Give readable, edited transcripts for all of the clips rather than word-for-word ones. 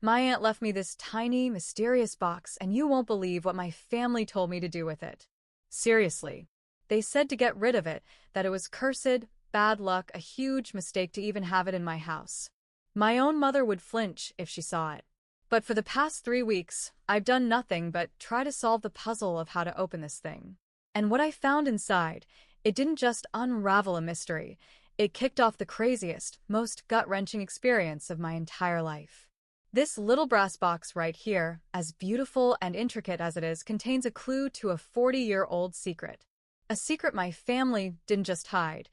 My aunt left me this tiny, mysterious box, and you won't believe what my family told me to do with it. Seriously. They said to get rid of it, that it was cursed, bad luck, a huge mistake to even have it in my house. My own mother would flinch if she saw it. But for the past 3 weeks, I've done nothing but try to solve the puzzle of how to open this thing. And what I found inside, it didn't just unravel a mystery, it kicked off the craziest, most gut-wrenching experience of my entire life. This little brass box right here, as beautiful and intricate as it is, contains a clue to a 40-year-old secret. A secret my family didn't just hide,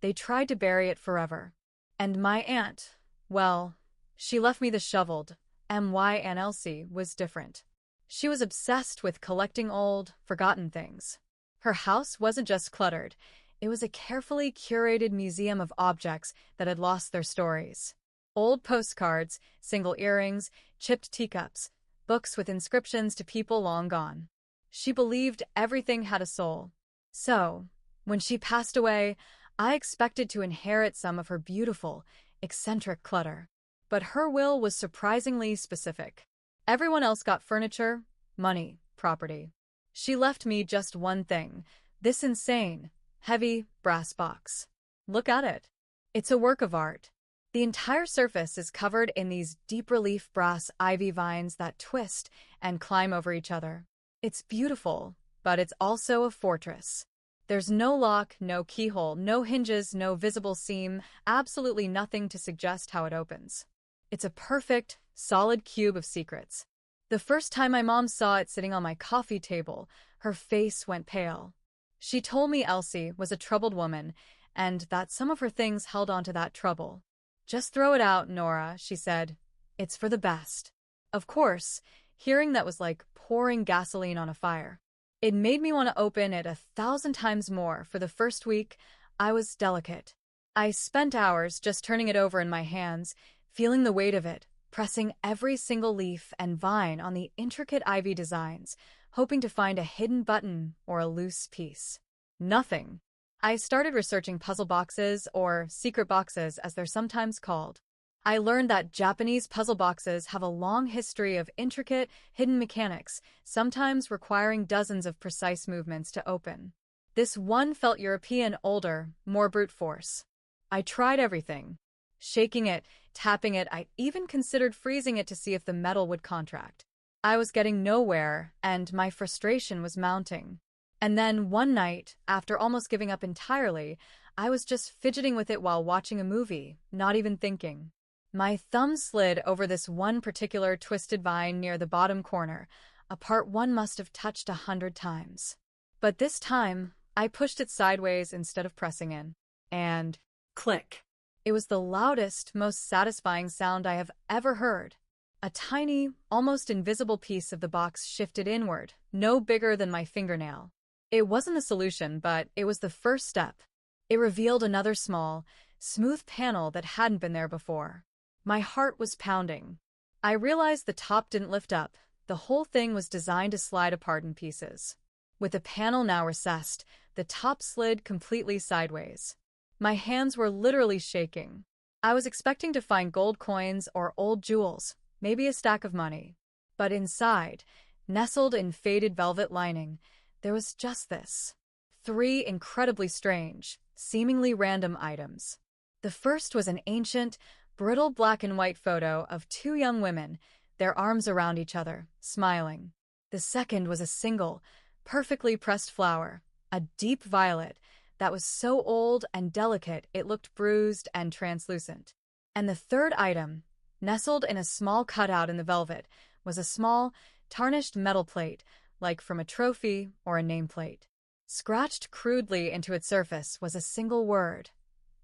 they tried to bury it forever. And my aunt, well, she left me the shoveled, Aunt Elsie was different. She was obsessed with collecting old, forgotten things. Her house wasn't just cluttered, it was a carefully curated museum of objects that had lost their stories. Old postcards, single earrings, chipped teacups, books with inscriptions to people long gone. She believed everything had a soul. So, when she passed away, I expected to inherit some of her beautiful, eccentric clutter. But her will was surprisingly specific. Everyone else got furniture, money, property. She left me just one thing, this insane, heavy brass box. Look at it. It's a work of art. The entire surface is covered in these deep relief brass ivy vines that twist and climb over each other. It's beautiful, but it's also a fortress. There's no lock, no keyhole, no hinges, no visible seam, absolutely nothing to suggest how it opens. It's a perfect, solid cube of secrets. The first time my mom saw it sitting on my coffee table, her face went pale. She told me Elsie was a troubled woman, and that some of her things held on to that trouble. "Just throw it out, Nora," she said. "It's for the best." Of course, hearing that was like pouring gasoline on a fire. It made me want to open it 1,000 times more. For the first week, I was delicate. I spent hours just turning it over in my hands, feeling the weight of it, pressing every single leaf and vine on the intricate ivy designs, hoping to find a hidden button or a loose piece. Nothing. I started researching puzzle boxes, or secret boxes as they're sometimes called. I learned that Japanese puzzle boxes have a long history of intricate, hidden mechanics, sometimes requiring dozens of precise movements to open. This one felt European, older, more brute force. I tried everything. Shaking it, tapping it, I even considered freezing it to see if the metal would contract. I was getting nowhere, and my frustration was mounting. And then one night, after almost giving up entirely, I was just fidgeting with it while watching a movie, not even thinking. My thumb slid over this one particular twisted vine near the bottom corner, a part one must have touched 100 times. But this time, I pushed it sideways instead of pressing in. And click. It was the loudest, most satisfying sound I have ever heard. A tiny, almost invisible piece of the box shifted inward, no bigger than my fingernail. It wasn't the solution, but it was the first step. It revealed another small, smooth panel that hadn't been there before. My heart was pounding. I realized the top didn't lift up. The whole thing was designed to slide apart in pieces. With the panel now recessed, the top slid completely sideways. My hands were literally shaking. I was expecting to find gold coins or old jewels, maybe a stack of money. But inside, nestled in faded velvet lining, there was just this. 3 incredibly strange, seemingly random items. The first was an ancient, brittle black and white photo of 2 young women, their arms around each other, smiling. The second was a single, perfectly pressed flower, a deep violet, that was so old and delicate it looked bruised and translucent. And the third item, nestled in a small cutout in the velvet, was a small, tarnished metal plate, like from a trophy or a nameplate. Scratched crudely into its surface was a single word.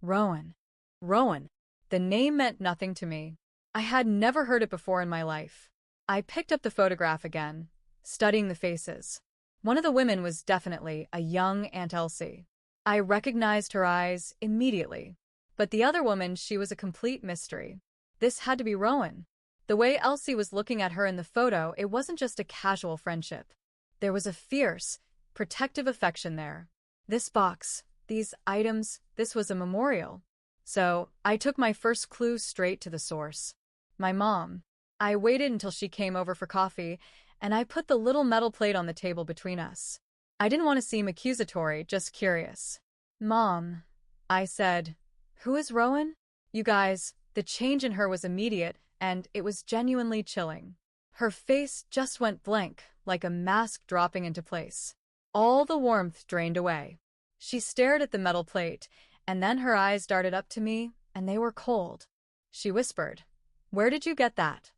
Rowan. Rowan. The name meant nothing to me. I had never heard it before in my life. I picked up the photograph again, studying the faces. One of the women was definitely a young Aunt Elsie. I recognized her eyes immediately. But the other woman, she was a complete mystery. This had to be Rowan. The way Elsie was looking at her in the photo, it wasn't just a casual friendship. There was a fierce, protective affection there. This box, these items, this was a memorial. So, I took my first clue straight to the source. My mom. I waited until she came over for coffee, and I put the little metal plate on the table between us. I didn't want to seem accusatory, just curious. "Mom," I said, "who is Rowan?" You guys, the change in her was immediate, and it was genuinely chilling. Her face just went blank, like a mask dropping into place. All the warmth drained away. She stared at the metal plate, and then her eyes darted up to me, and they were cold. She whispered, "Where did you get that?"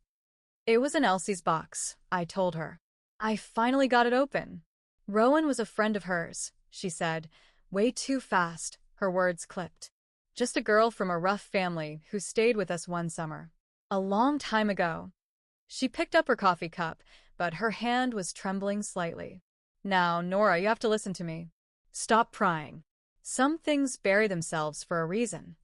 "It was in Elsie's box," I told her. "I finally got it open." "Rowan was a friend of hers," she said, way too fast, her words clipped. "Just a girl from a rough family who stayed with us one summer. A long time ago." She picked up her coffee cup, but her hand was trembling slightly. "Now, Nora, you have to listen to me. Stop prying. Some things bury themselves for a reason."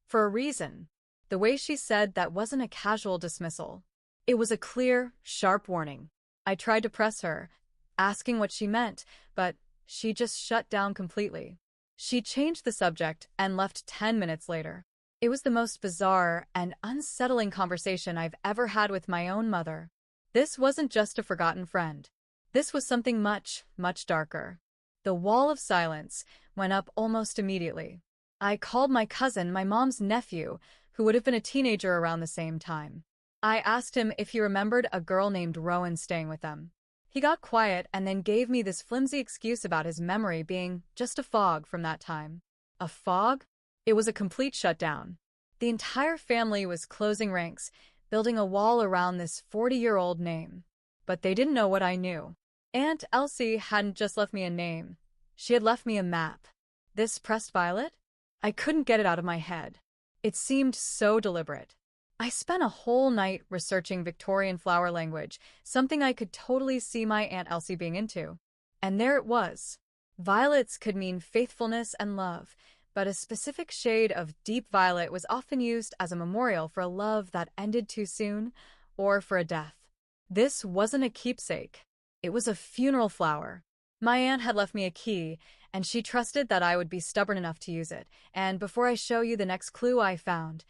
For a reason. The way she said that wasn't a casual dismissal. It was a clear, sharp warning. I tried to press her, asking what she meant, but she just shut down completely. She changed the subject and left 10 minutes later. It was the most bizarre and unsettling conversation I've ever had with my own mother. This wasn't just a forgotten friend. This was something much, much darker. The wall of silence went up almost immediately. I called my cousin, my mom's nephew, who would have been a teenager around the same time. I asked him if he remembered a girl named Rowan staying with them. He got quiet and then gave me this flimsy excuse about his memory being just a fog from that time. A fog? It was a complete shutdown. The entire family was closing ranks, building a wall around this 40-year-old name. But they didn't know what I knew. Aunt Elsie hadn't just left me a name. She had left me a map. This pressed violet? I couldn't get it out of my head. It seemed so deliberate. I spent a whole night researching Victorian flower language, something I could totally see my Aunt Elsie being into. And there it was. Violets could mean faithfulness and love, but a specific shade of deep violet was often used as a memorial for a love that ended too soon, or for a death. This wasn't a keepsake. It was a funeral flower. My aunt had left me a key, and she trusted that I would be stubborn enough to use it. And before I show you the next clue I found,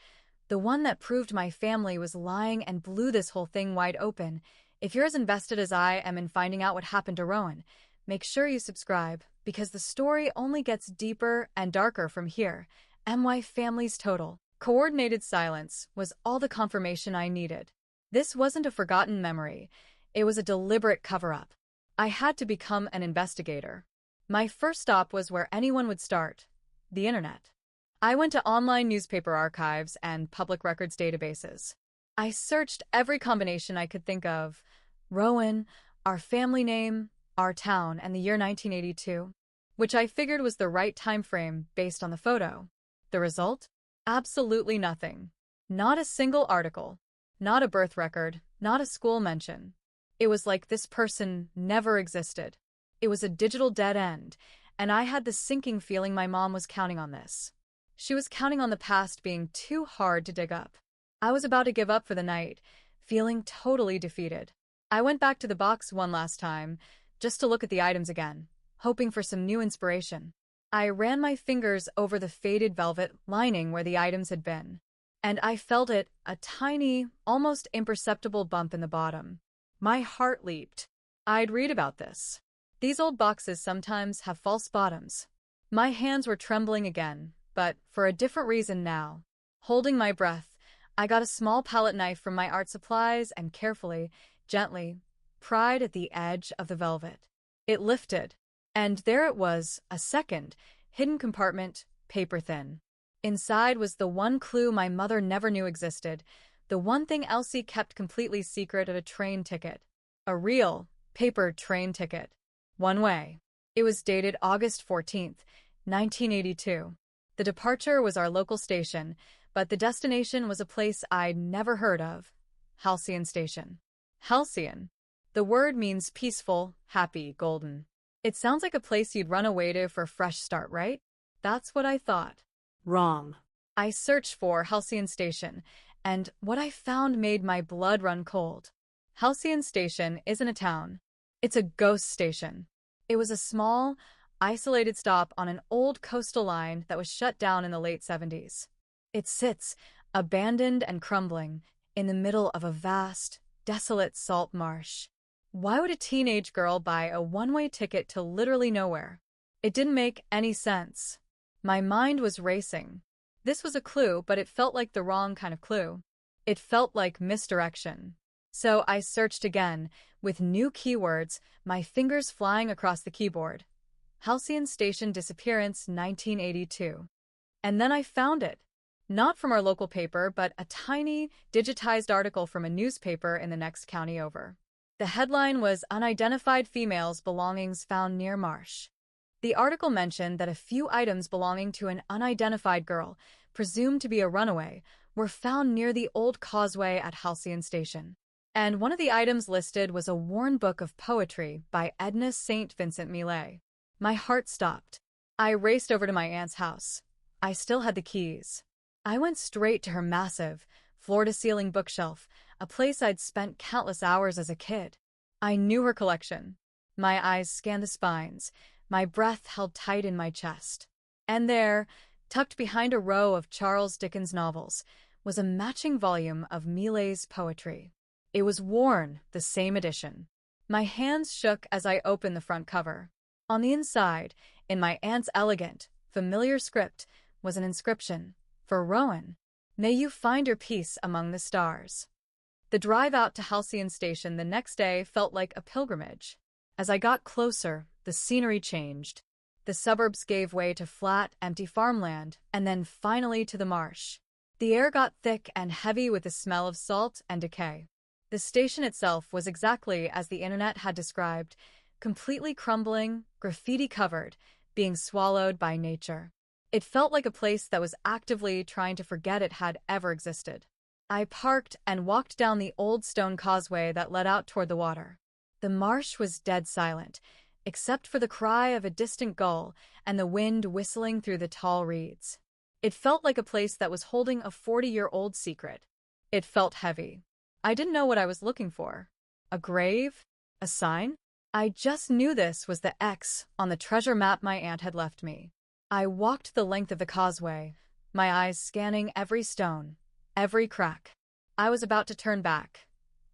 the one that proved my family was lying and blew this whole thing wide open, if you're as invested as I am in finding out what happened to Rowan, make sure you subscribe, because the story only gets deeper and darker from here. My family's total, coordinated silence was all the confirmation I needed. This wasn't a forgotten memory. It was a deliberate cover-up. I had to become an investigator. My first stop was where anyone would start, the internet. I went to online newspaper archives and public records databases. I searched every combination I could think of: Rowan, our family name, our town, and the year 1982, which I figured was the right time frame based on the photo. The result? Absolutely nothing. Not a single article. Not a birth record. Not a school mention. It was like this person never existed. It was a digital dead end, and I had the sinking feeling my mom was counting on this. She was counting on the past being too hard to dig up. I was about to give up for the night, feeling totally defeated. I went back to the box one last time, just to look at the items again, hoping for some new inspiration. I ran my fingers over the faded velvet lining where the items had been, and I felt it, a tiny, almost imperceptible bump in the bottom. My heart leaped. I'd read about this. These old boxes sometimes have false bottoms. My hands were trembling again, but for a different reason now. Holding my breath, I got a small palette knife from my art supplies and carefully, gently, pried at the edge of the velvet. It lifted, and there it was, a second, hidden compartment, paper thin. Inside was the one clue my mother never knew existed, the one thing Elsie kept completely secret: a train ticket. A real, paper train ticket. One way. It was dated August 14th, 1982. The departure was our local station, but the destination was a place I'd never heard of: Halcyon Station. Halcyon. The word means peaceful, happy, golden. It sounds like a place you'd run away to for a fresh start, right? That's what I thought. Wrong. I searched for Halcyon Station, and what I found made my blood run cold. Halcyon Station isn't a town. It's a ghost station. It was a small, isolated stop on an old coastal line that was shut down in the late 70s. It sits, abandoned and crumbling, in the middle of a vast, desolate salt marsh. Why would a teenage girl buy a one-way ticket to literally nowhere? It didn't make any sense. My mind was racing. This was a clue, but it felt like the wrong kind of clue. It felt like misdirection. So I searched again, with new keywords, my fingers flying across the keyboard. Halcyon Station Disappearance 1982. And then I found it. Not from our local paper, but a tiny, digitized article from a newspaper in the next county over. The headline was Unidentified Females' Belongings Found Near Marsh. The article mentioned that a few items belonging to an unidentified girl, presumed to be a runaway, were found near the old causeway at Halcyon Station. And one of the items listed was a worn book of poetry by Edna St. Vincent Millay. My heart stopped. I raced over to my aunt's house. I still had the keys. I went straight to her massive, floor-to-ceiling bookshelf, a place I'd spent countless hours as a kid. I knew her collection. My eyes scanned the spines, my breath held tight in my chest. And there, tucked behind a row of Charles Dickens novels, was a matching volume of Millay's poetry. It was worn, the same edition. My hands shook as I opened the front cover. On the inside, in my aunt's elegant, familiar script, was an inscription. For Rowan, may you find your peace among the stars. The drive out to Halcyon Station the next day felt like a pilgrimage. As I got closer, the scenery changed. The suburbs gave way to flat, empty farmland, and then finally to the marsh. The air got thick and heavy with the smell of salt and decay. The station itself was exactly as the internet had described, completely crumbling, graffiti-covered, being swallowed by nature. It felt like a place that was actively trying to forget it had ever existed. I parked and walked down the old stone causeway that led out toward the water. The marsh was dead silent, except for the cry of a distant gull and the wind whistling through the tall reeds. It felt like a place that was holding a 40-year-old secret. It felt heavy. I didn't know what I was looking for. A grave? A sign? I just knew this was the X on the treasure map my aunt had left me. I walked the length of the causeway, my eyes scanning every stone, every crack. I was about to turn back,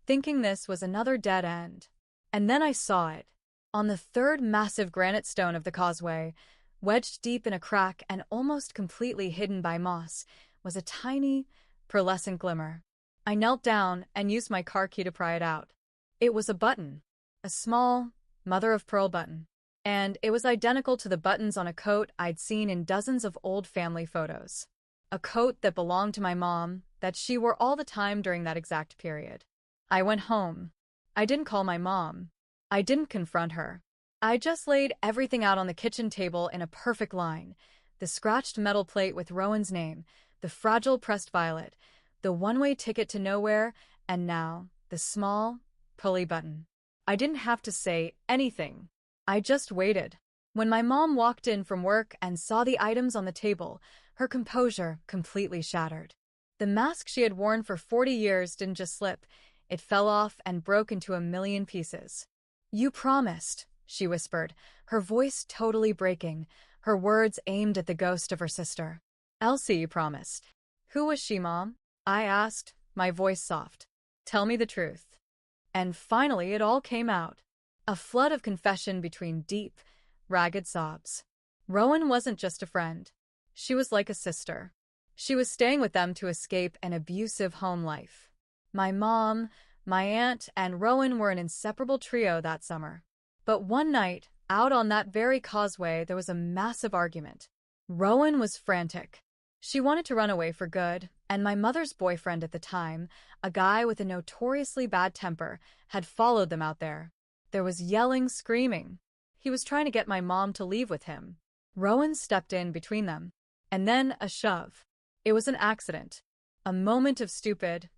thinking this was another dead end. And then I saw it. On the third massive granite stone of the causeway, wedged deep in a crack and almost completely hidden by moss, was a tiny, pearlescent glimmer. I knelt down and used my car key to pry it out. It was a button, a small, mother-of-pearl button. And it was identical to the buttons on a coat I'd seen in dozens of old family photos. A coat that belonged to my mom, that she wore all the time during that exact period. I went home. I didn't call my mom. I didn't confront her. I just laid everything out on the kitchen table in a perfect line. The scratched metal plate with Rowan's name, the fragile pressed violet, the one-way ticket to nowhere, and now, the small, pulley button. I didn't have to say anything. I just waited. When my mom walked in from work and saw the items on the table, her composure completely shattered. The mask she had worn for 40 years didn't just slip, it fell off and broke into a million pieces. "You promised," she whispered, her voice totally breaking, her words aimed at the ghost of her sister. "Elsie promised." "Who was she, Mom?" I asked, my voice soft. "Tell me the truth." And finally it all came out. A flood of confession between deep, ragged sobs. Rowan wasn't just a friend. She was like a sister. She was staying with them to escape an abusive home life. My mom, my aunt, and Rowan were an inseparable trio that summer. But one night, out on that very causeway, there was a massive argument. Rowan was frantic. She wanted to run away for good, and my mother's boyfriend at the time, a guy with a notoriously bad temper, had followed them out there. There was yelling, screaming. He was trying to get my mom to leave with him. Rowan stepped in between them. And then a shove. It was an accident. A moment of stupid,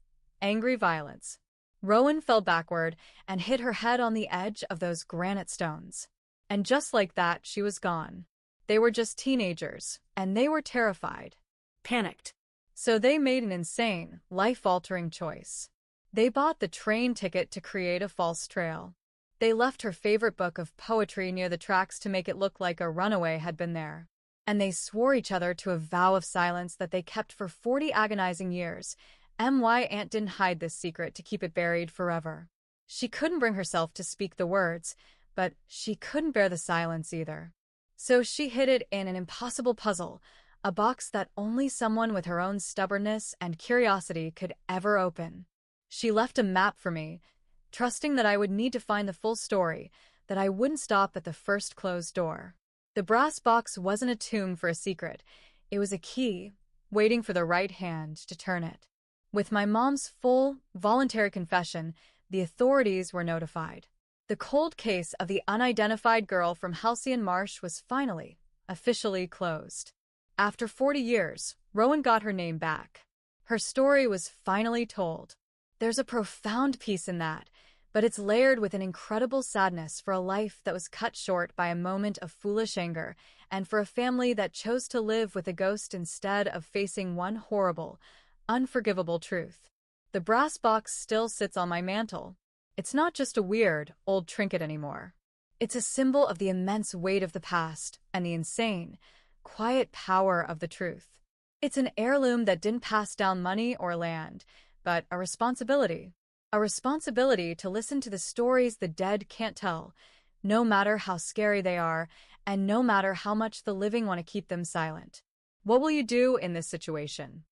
angry violence. Rowan fell backward and hit her head on the edge of those granite stones. And just like that, she was gone. They were just teenagers, and they were terrified. Panicked. So they made an insane, life-altering choice. They bought the train ticket to create a false trail. They left her favorite book of poetry near the tracks to make it look like a runaway had been there. And they swore each other to a vow of silence that they kept for 40 agonizing years, My aunt didn't hide this secret to keep it buried forever. She couldn't bring herself to speak the words, but she couldn't bear the silence either. So she hid it in an impossible puzzle, a box that only someone with her own stubbornness and curiosity could ever open. She left a map for me, trusting that I would need to find the full story, that I wouldn't stop at the first closed door. The brass box wasn't a tomb for a secret. It was a key, waiting for the right hand to turn it. With my mom's full, voluntary confession, the authorities were notified. The cold case of the unidentified girl from Halcyon Marsh was finally, officially closed. After 40 years, Rowan got her name back. Her story was finally told. There's a profound peace in that, but it's layered with an incredible sadness for a life that was cut short by a moment of foolish anger, and for a family that chose to live with a ghost instead of facing one horrible, unforgivable truth. The brass box still sits on my mantle. It's not just a weird, old trinket anymore. It's a symbol of the immense weight of the past and the insane, quiet power of the truth. It's an heirloom that didn't pass down money or land, but a responsibility. A responsibility to listen to the stories the dead can't tell, no matter how scary they are, and no matter how much the living want to keep them silent. What will you do in this situation?